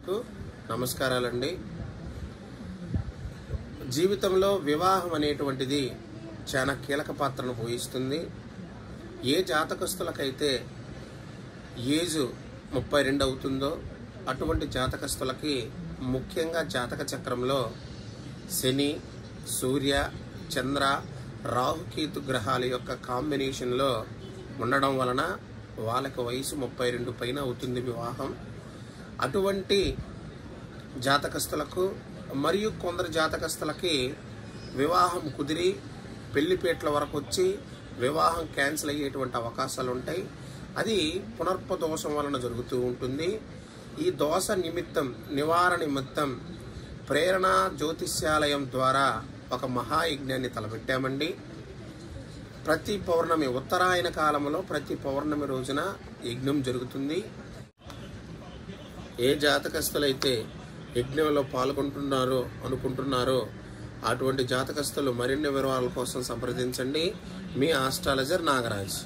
ప్రేక్షకులకు నమస్కారాలండి. జీవితంలో వివాహం అనేటువంటిది చాలా కీలక పాత్రను పోషిస్తుంది. ఏ జాతకస్తులకైతే ఏజ్ 32 అవుతుందో అటువంటి జాతకస్తులకి ముఖ్యంగా జాతక చక్రంలో శని, సూర్య, చంద్ర, రాహుకేతు గ్రహాల యొక్క కాంబినేషన్లో ఉండడం వలన వాళ్ళకి వయసు 32 పైన అవుతుంది వివాహం. అటువంటి జాతకస్తులకు మరియు కొందరు జాతకస్తులకి వివాహం కుదిరి పెళ్లిపేటల వరకు వచ్చి వివాహం క్యాన్సిల్ అయ్యేటువంటి అవకాశాలు ఉంటాయి. అది పునర్ప దోషం వలన జరుగుతూ ఉంటుంది. ఈ దోష నివారణ నిమిత్తం ప్రేరణ జ్యోతిష్యాలయం ద్వారా ఒక మహాయజ్ఞాన్ని తలపెట్టామండి. ప్రతి పౌర్ణమి ఉత్తరాయణ కాలంలో ప్రతి పౌర్ణమి రోజున యజ్ఞం జరుగుతుంది. ఏ జాతకస్తులైతే యజ్ఞంలో పాల్గొంటున్నారో అనుకుంటున్నారో అటువంటి జాతకస్తులు మరిన్ని వివరాల కోసం సంప్రదించండి. మీ ఆస్ట్రాలజర్ నాగరాజ్.